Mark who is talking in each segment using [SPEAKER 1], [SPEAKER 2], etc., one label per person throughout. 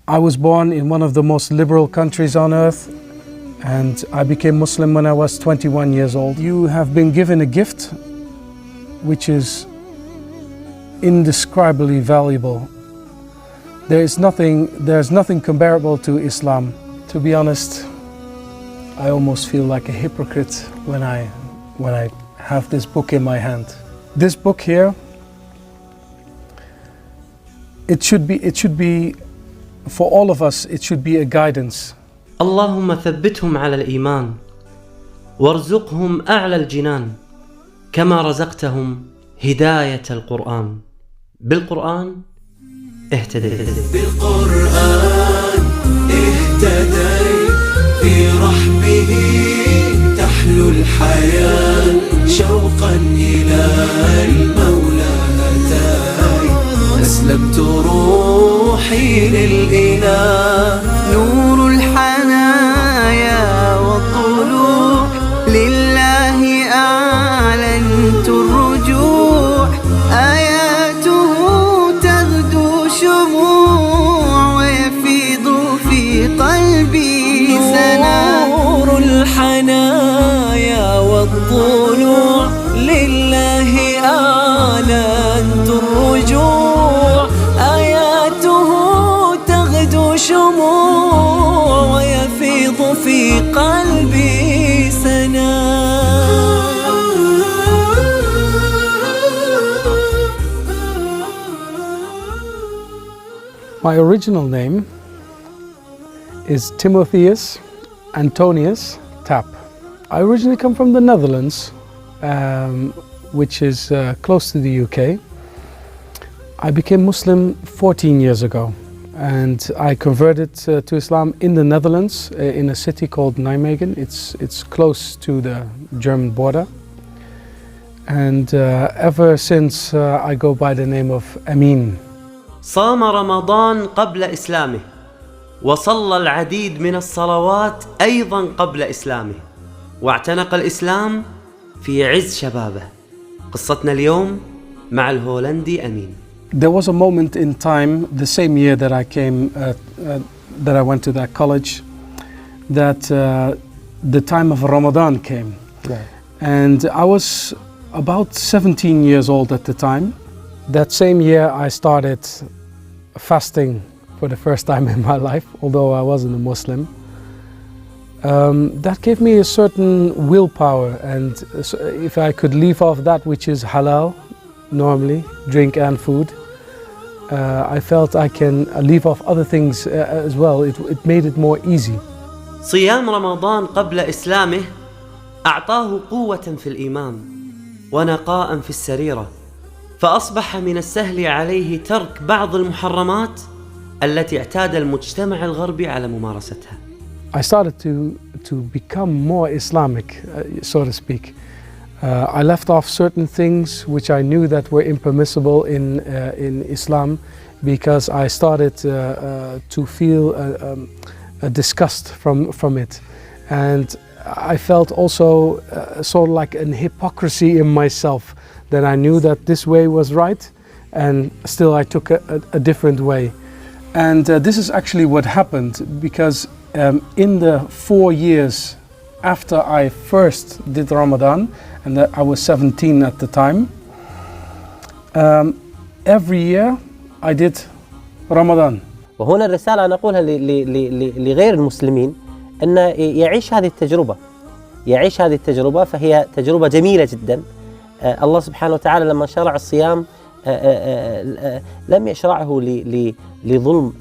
[SPEAKER 1] I was born in one of the most liberal countries on earth, and I became Muslim when I was 21 years old. You have been given a gift which is indescribably valuable. There's nothing comparable to Islam. To be honest, I almost feel like a hypocrite when I have this book in my hand. This book here, it should be for all of us, it should be a guidance.
[SPEAKER 2] اللهم ثبتهم على الإيمان وارزقهم أعلى الجنان كما رزقتهم هداية القرآن. بالقرآن اهتديت. بالقرآن اهتديت، في رحمه تحلو الحياة، شوقا إلى المولى أتاي، أسلمت روحي للإله،
[SPEAKER 3] نور الحنايا والطلوع لله أعلنت الرجوع، آياته تغدو شموع ويفيض في قلبي سنا، نور الحنايا والطلوع لله أعلنت الرجوع، آياته تغدو شموع ويفيض في قلبي سنا.
[SPEAKER 1] My original name is Timotheus Antonius Tapp. I originally come from the Netherlands, which is close to the UK. I became Muslim 14 years ago, and I converted to Islam in the Netherlands, in a city called Nijmegen. It's close to the German border, and ever since I go by the name of Amin.
[SPEAKER 2] صام رمضان قبل إسلامه، وصلى العديد من الصلوات أيضا قبل إسلامه، واعتنق الإسلام في عز شبابه. قصتنا اليوم مع الهولندي أمين.
[SPEAKER 1] There was a moment in time, the same year that I came, that I went to that college, that the time of Ramadan came. Right. And I was about 17 years old at the time. That same year I started fasting for the first time in my life, although I wasn't a Muslim. That gave me a certain willpower, and if I could leave off that which is halal, normally, drink and food, I felt I can leave off other things as well. It made it more easy.
[SPEAKER 2] صيام رمضان قبل إسلامه أعطاه قوة في الإيمان ونقاء في السريرة، فأصبح من السهل عليه ترك بعض المحرمات التي اعتاد المجتمع الغربي على ممارستها.
[SPEAKER 1] I started to become more Islamic, so to speak. I left off certain things which I knew that were impermissible in Islam, because I started to feel a disgust from it, and I felt also sort of like an hypocrisy in myself, that I knew that this way was right, and still I took a different way. And this is actually what happened, because in the 4 years after I first did Ramadan, and that I was 17 at the time, every year I did Ramadan.
[SPEAKER 4] وهنا الرسالة أنا أقولها لغير المسلمين، أن يعيش هذه التجربة، فهي تجربة جميلة جدا. الله سبحانه وتعالى لما شرع الصيام لم يشرعه لظلم،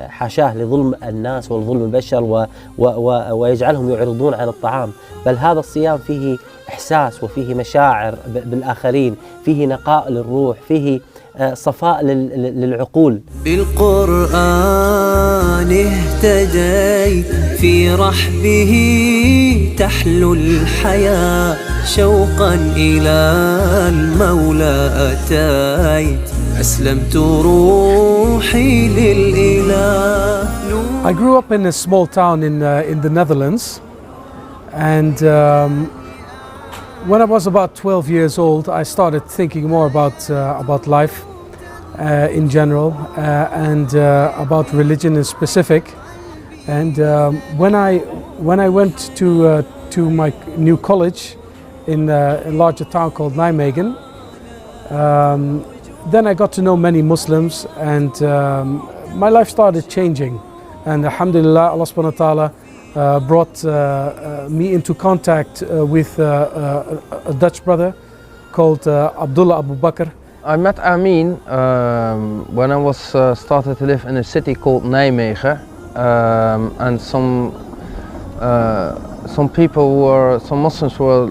[SPEAKER 4] حاشاه، لظلم الناس والظلم البشر ويجعلهم يعرضون عن الطعام، بل هذا الصيام فيه إحساس وفيه مشاعر بالآخرين، فيه نقاء للروح، فيه صفاء للعقول.
[SPEAKER 3] بالقرآن اهتديت، في رحبه تحلو الحياة، شوقا إلى المولى أتيت، أسلمت روحي للإله.
[SPEAKER 1] I grew up in a small town in the Netherlands, and when I was about 12 years old, I started thinking more about life. in general and about religion in specific. And when I went to my new college in a larger town called Nijmegen, then I got to know many Muslims, and my life started changing. And alhamdulillah, Allah subhanahu wa ta'ala brought me into contact with a Dutch brother called Abdullah Abu Bakr.
[SPEAKER 5] I met Amin when I was started to live in a city called Nijmegen, and some Muslims who were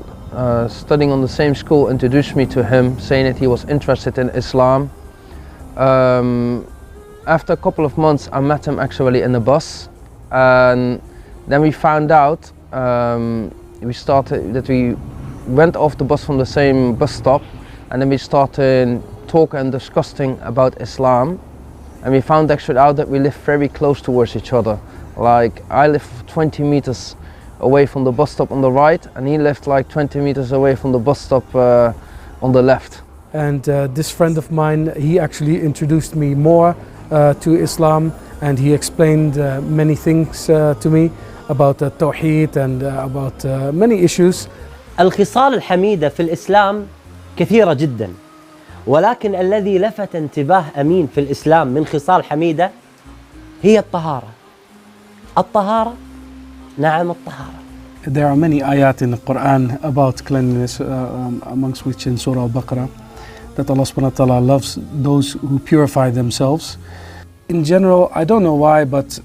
[SPEAKER 5] studying on the same school introduced me to him, saying that he was interested in Islam. After a couple of months, I met him actually in a bus, and then we found out we went off the bus from the same bus stop, and then we started talking and discussing about Islam, and we found actually out that we live very close towards each other. Like, I live 20 meters away from the bus stop on the right, and he lived like 20 meters away from the bus stop on the left.
[SPEAKER 1] And this friend of mine, he actually introduced me more to Islam, and he explained many things to me about Tawheed and about many issues.
[SPEAKER 4] الخصال الحميدة في الإسلام كثيرة جدا، ولكن الذي لفت انتباه أمين في الإسلام من خصال حميدة هي الطهارة. الطهارة، نعم الطهارة.
[SPEAKER 1] There are many ayat in the Quran about cleanliness, amongst which in Surah Al-Baqarah, that Allah subhanahu wa ta'ala loves those who purify themselves. In general, I don't know why, but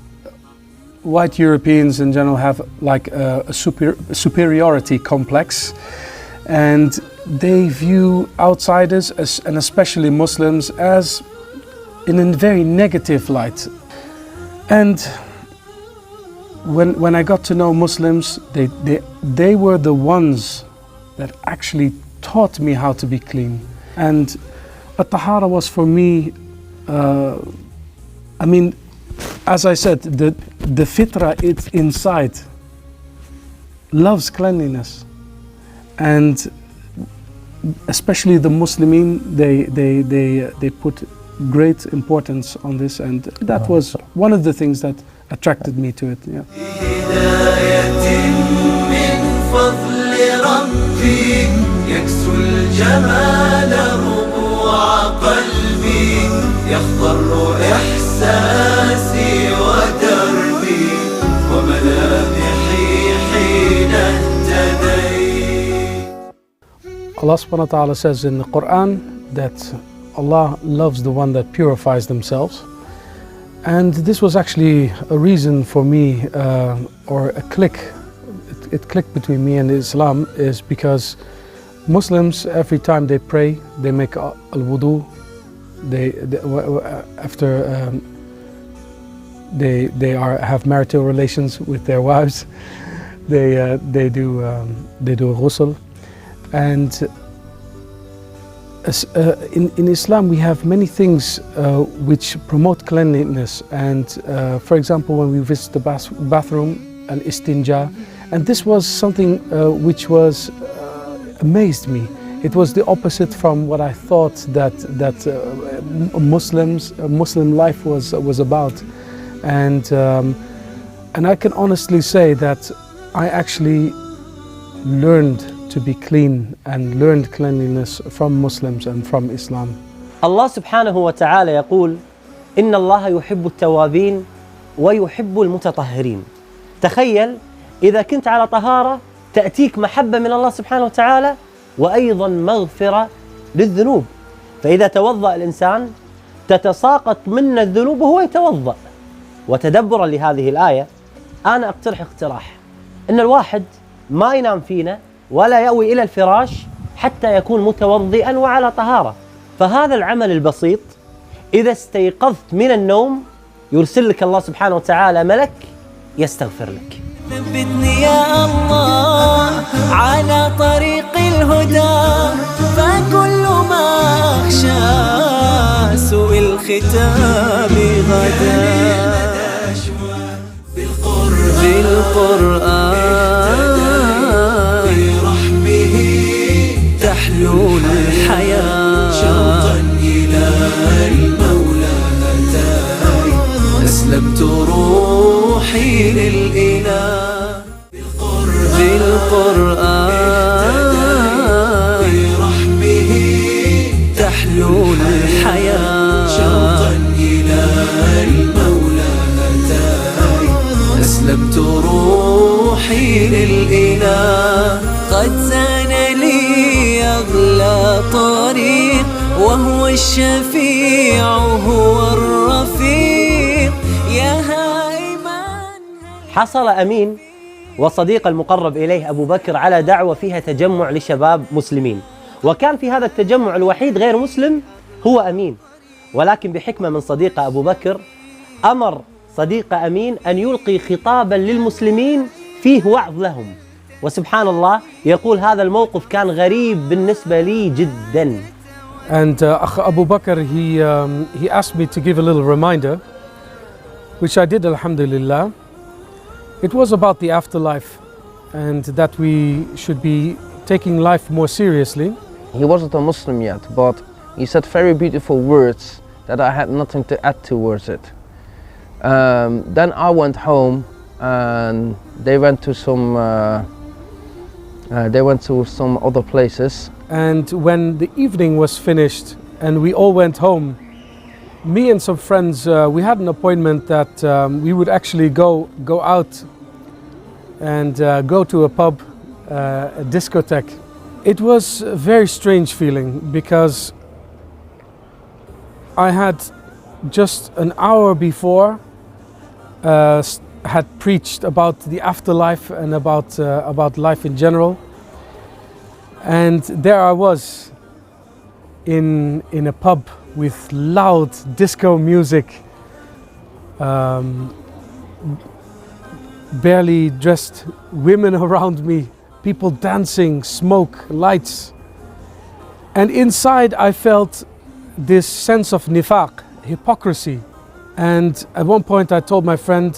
[SPEAKER 1] white Europeans in general have like a superiority complex, and they view outsiders, and especially Muslims, as in a very negative light. And when I got to know Muslims, they were the ones that actually taught me how to be clean. And at-tahara was for me, I mean, as I said, the fitra, it's inside, loves cleanliness. And especially the Muslimin, they put great importance on this, and that was one of the things that attracted me to it. Yeah. Allah subhanahu wa ta'ala says in the Quran that Allah loves the one that purifies themselves. And this was actually a reason for me, or a click, it clicked between me and Islam, is because Muslims, every time they pray, they make al-wudu. After they have marital relations with their wives, they do a ghusl. And in Islam, we have many things which promote cleanliness. And for example, when we visit the bathroom, al-istinja, and this was something which was amazed me. It was the opposite from what I thought that Muslim life was about. And I can honestly say that I actually learned to be clean and learned cleanliness from Muslims and from Islam.
[SPEAKER 4] الله سبحانه وتعالى يقول إن الله يحب التوابين ويحب المتطهرين. تخيل إذا كنت على طهارة تأتيك محبة من الله سبحانه وتعالى وأيضا مغفرة للذنوب. فإذا توضأ الإنسان تتساقط منا الذنوب وهو يتوضأ. وتدبرا لهذه الآية أنا أقترح اقتراح إن الواحد ما ينام فينا ولا يأوي إلى الفراش حتى يكون متوضئا وعلى طهارة. فهذا العمل البسيط إذا استيقظت من النوم يرسل لك الله سبحانه وتعالى ملك يستغفر لك.
[SPEAKER 3] ثبتني يا الله على طريق الهدى، فكل ما أخشى سوء الختام غدا. بالقرآن برحمه تحلو الحياة شوقا إلى أسلمت روحي للإله بالقرآن برحمه تحلو الحياة شوقا إلى المولى أتاي أسلمت روحي للإله قد زان لي أغلى طريق وهو الشفيع هو الرفيق يا هائما.
[SPEAKER 4] حصل أمين والصديق المقرب إليه أبو بكر على دعوة فيها تجمع لشباب مسلمين، وكان في هذا التجمع الوحيد غير مسلم هو أمين، ولكن بحكمة من صديق أبو بكر أمر صديق أمين أن يلقي خطابا للمسلمين فيه وعظ لهم. وسبحان الله يقول هذا الموقف كان غريب بالنسبة لي جدا.
[SPEAKER 1] And Abu Bakr, he asked me to give a little reminder, which I did, alhamdulillah. It was about the afterlife and that we should be taking life more seriously.
[SPEAKER 5] He wasn't a Muslim yet, but he said very beautiful words that I had nothing to add towards it. Then I went home and they went to some other places.
[SPEAKER 1] And when the evening was finished and we all went home, me and some friends, we had an appointment that we would actually go out and go to a pub, a discotheque. It was a very strange feeling because I had just an hour before had preached about the afterlife and about life in general. And there I was in a pub with loud disco music, barely dressed women around me, people dancing, smoke, lights. And inside I felt this sense of nifaq, hypocrisy. And at one point I told my friend,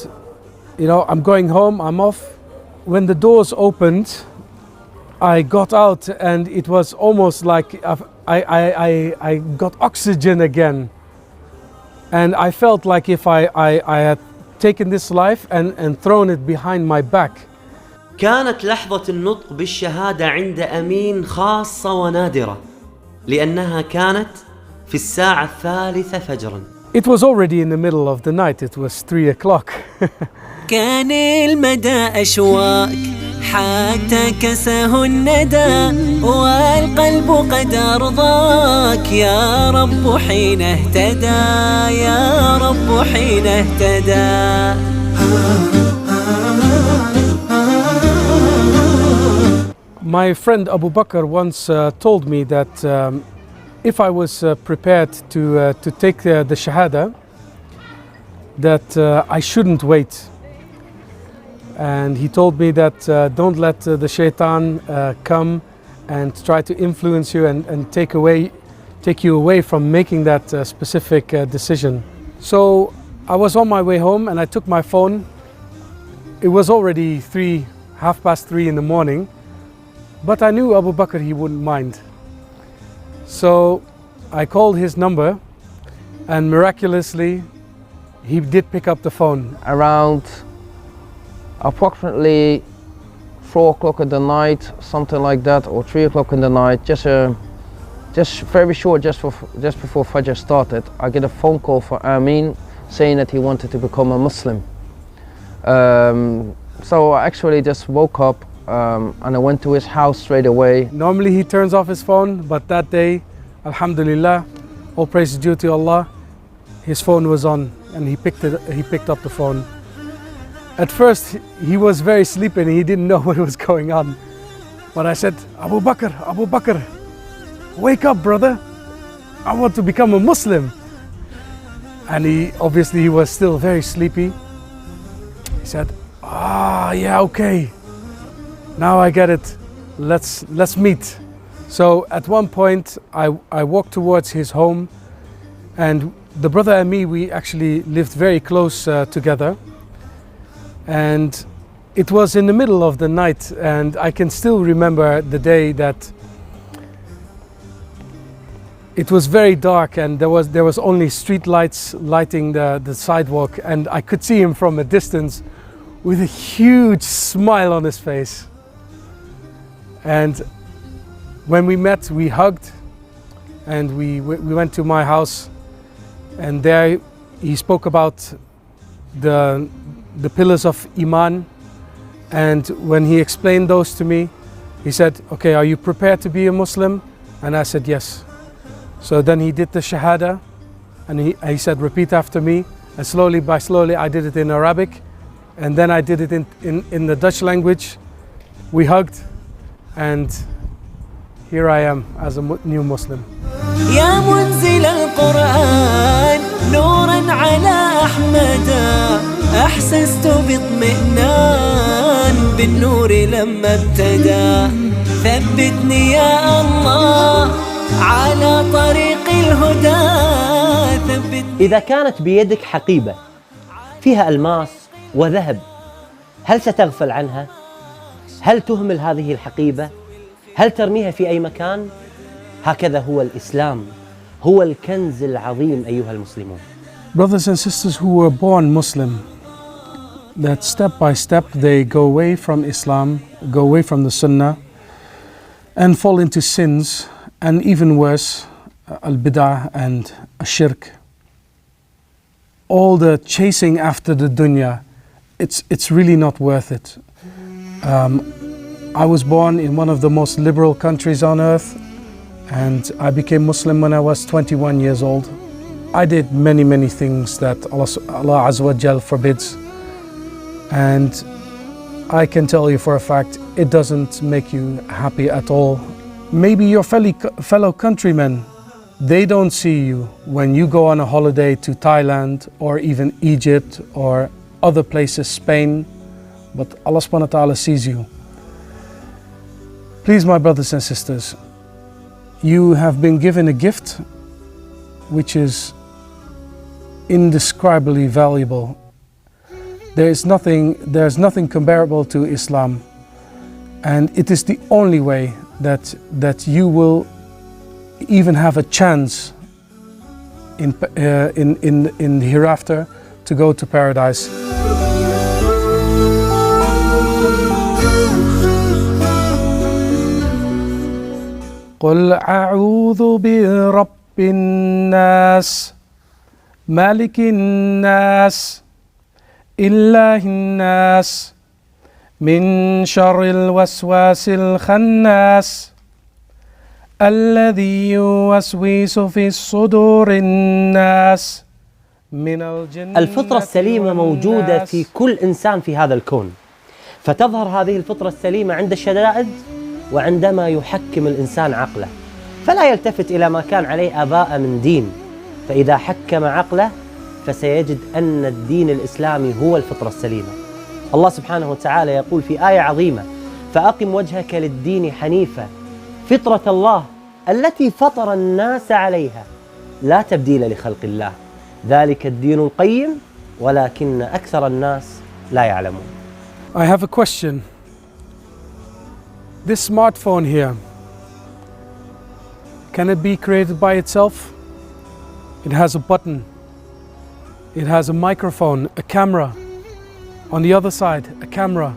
[SPEAKER 1] you know, I'm going home, I'm off. When the doors opened, I got out and it was almost like I got oxygen again. And I felt like if I had taken this life and thrown it behind my back.
[SPEAKER 2] كانت لحظة النطق بالشهادة عند أمين خاصة ونادرة لأنها كانت في الساعة 3 فجرا.
[SPEAKER 1] It was already in the middle of the night, it was 3 o'clock.
[SPEAKER 3] كان المدى أشواق حتى كسه الندى والقلب قد أرضاك يا رب حين اهتدى يا رب حين اهتدى.
[SPEAKER 1] My friend Abu Bakr once told me that if I was prepared to take the Shahada, that I shouldn't wait. And he told me that don't let the shaitan come and try to influence you and take you away from making that specific decision. So I was on my way home and I took my phone. It was already 3:30 in the morning, but I knew Abu Bakr, he wouldn't mind. So I called his number and miraculously he did pick up the phone.
[SPEAKER 5] Around approximately 4 o'clock in the night, something like that, or 3 o'clock in the night, just very short, just before Fajr started, I get a phone call from Amin saying that he wanted to become a Muslim. So I actually just woke up and I went to his house straight away.
[SPEAKER 1] Normally he turns off his phone, but that day, alhamdulillah, all praise is due to Allah, his phone was on and he picked up the phone. At first he was very sleepy and he didn't know what was going on. But I said, Abu Bakr, wake up, brother. I want to become a Muslim. And he was still very sleepy. He said, yeah, okay. Now I get it. Let's meet. So at one point I walked towards his home, and the brother and me, we actually lived very close together. And it was in the middle of the night, and I can still remember the day that It was very dark, and there was only street lights lighting the sidewalk, and I could see him from a distance with a huge smile on his face. And when we met, we hugged, and we went to my house, and there he spoke about the pillars of Iman. And when he explained those to me, he said, "Okay, are you prepared to be a Muslim?" And I said, "Yes." So then he did the Shahada, and he said, "Repeat after me." And slowly by slowly I did it in Arabic, and then I did it in the Dutch language. We hugged, and here I am as a new Muslim.
[SPEAKER 3] يا منزل القرآن نورا على أحمد أحسست باطمئنان بالنور لما ابتدى ثبتني يا الله على طريق الهدى ثبتني.
[SPEAKER 4] إذا كانت بيدك حقيبة فيها ألماس وذهب، هل ستغفل عنها؟ هل تهمل هذه الحقيبة؟ هل ترميها في أي مكان؟ هكذا هو الإسلام، هو الكنز العظيم أيها المسلمون.
[SPEAKER 1] Brothers and sisters who were born Muslim, that step by step they go away from Islam, go away from the Sunnah, and fall into sins, and even worse, al-bid'ah and shirk. All the chasing after the dunya, it's really not worth it. I was born in one of the most liberal countries on earth, and I became Muslim when I was 21 years old. I did many things that Allah Azza wa Jal forbids, and I can tell you for a fact it doesn't make you happy at all. Maybe your fellow countrymen, they don't see you when you go on a holiday to Thailand or even Egypt or other places, Spain, but Allah subhanahu wa ta'ala sees you. Please, my brothers and sisters, you have been given a gift which is indescribably valuable. There's nothing comparable to Islam, and it is the only way that you will even have a chance in the hereafter to go to paradise. قل أعوذ برب الناس مالك الناس إله الناس من شر الوسواس الخناس الذي يوسوس في صدور الناس من الجنة.
[SPEAKER 4] الفطرة السليمة موجودة في كل إنسان في هذا الكون، فتظهر هذه الفطرة السليمة عند الشدائد وعندما يحكم الإنسان عقله، فلا يلتفت إلى ما كان عليه آباء من دين، فإذا حكم عقله فسيجد أن الدين الإسلامي هو الفطرة السليمة. الله سبحانه وتعالى يقول في آية عظيمة: فأقم وجهك للدين حنيفا فطرة الله التي فطر الناس عليها لا تبديل لخلق الله ذلك الدين القيم ولكن أكثر الناس لا يعلمون.
[SPEAKER 1] I have a question. This smartphone here, can it be created by itself? It has a button, it has a microphone, a camera, on the other side a camera.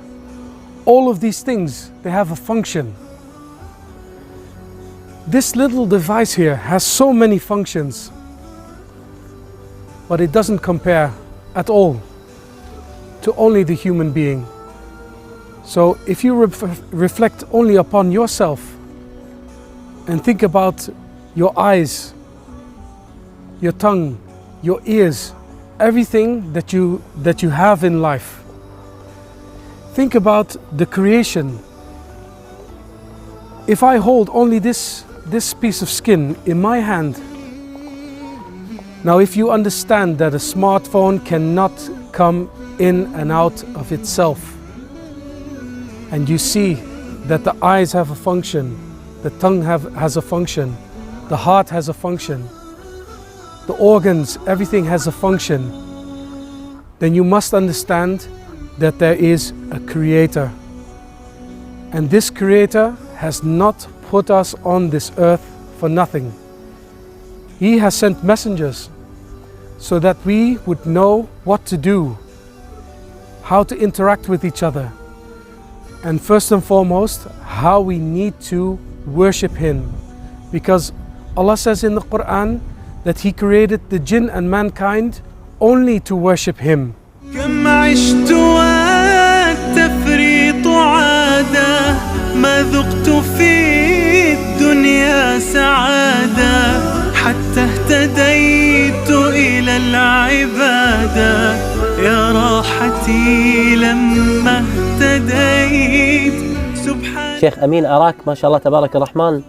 [SPEAKER 1] All of these things, they have a function. This little device here has so many functions, but it doesn't compare at all to only the human being. So if you reflect only upon yourself and think about your eyes, your tongue, your ears, everything that you have in life. Think about the creation. If I hold only this piece of skin in my hand, now if you understand that a smartphone cannot come in and out of itself, and you see that the eyes have a function, the tongue has a function, the heart has a function, the organs, everything has a function, then you must understand that there is a creator. And this creator has not put us on this earth for nothing. He has sent messengers so that we would know what to do, how to interact with each other, and first and foremost, how we need to worship Him. Because Allah says in the Quran that He created the jinn and mankind only to worship Him.
[SPEAKER 3] كم عشت والتفريط عادة ما ذقت في الدنيا سعادة حتى اهتديت إلى العبادة يا راحتي لما اهتديت سبحان
[SPEAKER 4] شيخ أمين، أراك ما شاء الله تبارك الرحمن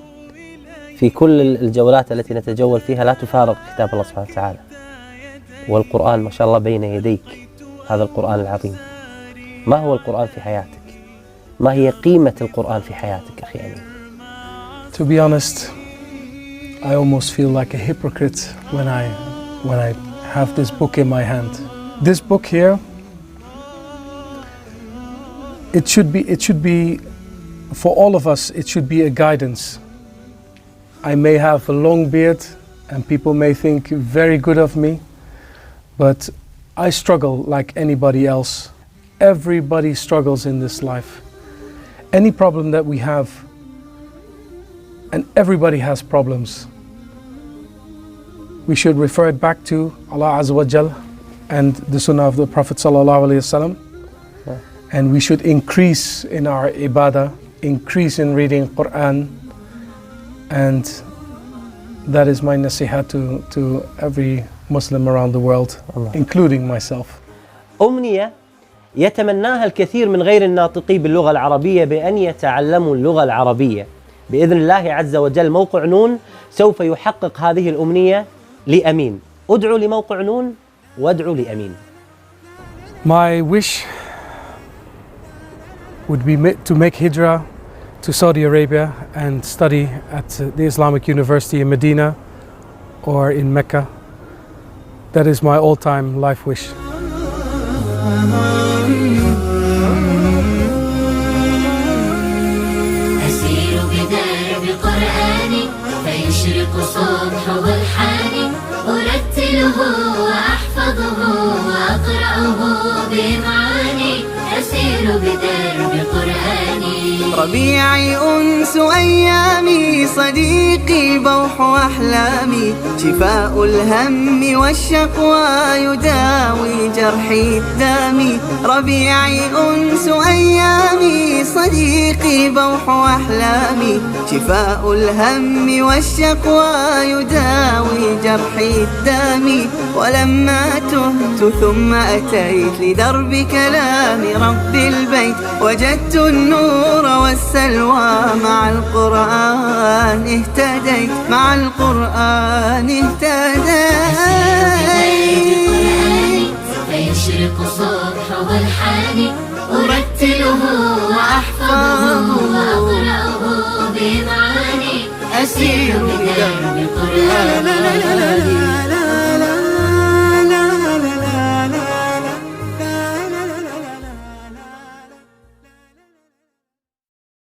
[SPEAKER 4] في كل الجولات التي نتجول فيها لا تفارق كتاب الله سبحانه وتعالى، والقرآن ما شاء الله بين يديك، هذا القرآن العظيم. ما هو القرآن في حياتك؟ ما هي قيمة القرآن في حياتك أخي أمين؟
[SPEAKER 1] To be honest, I almost feel like a hypocrite when I have this book in my hand. This book here, it should be for all of us, it should be a guidance. I may have a long beard and people may think very good of me, but I struggle like anybody else. Everybody struggles in this life. Any problem that we have, and everybody has problems, we should refer it back to Allah Azza wa Jal and the Sunnah of the Prophet Sallallahu Alaihi Wasallam. And we should increase in our ibadah, increase in reading Quran, and that is my nasihat to every Muslim around the world, including myself.
[SPEAKER 4] أمنية يتمناها الكثير من غير الناطقي باللغة العربية بأن يتعلموا اللغة العربية. بإذن الله عز وجل موقع نون سوف يحقق هذه الأمنية لأمين. ادعوا لموقع نون وادعوا لأمين.
[SPEAKER 1] My wish would be to make hijrah to Saudi Arabia and study at the Islamic University in Medina or in Mecca. That is my all-time life wish.
[SPEAKER 6] أسير بدرب قرآني فيشرق صبحه الحاني أرتله وأحفظه وأقرأه بمعاني أسير بدرب قرآني
[SPEAKER 3] ربيعي أنس أيامي صديقي بوح أحلامي شفاء الهم والشقوى يداوي جرحي الدامي ربيعي أنس أيامي صديقي بوح أحلامي شفاء الهم والشقوى يداوي جرحي الدامي ولما تهت ثم أتيت لدرب كلام رب البيت وجدت النور والسلوى مع القرآن اهتديت مع القرآن اهتديت
[SPEAKER 6] فيشرق صبحه الحاني أرتله وأحفظه وأقرأه بمعاني أسير بدرب قرآني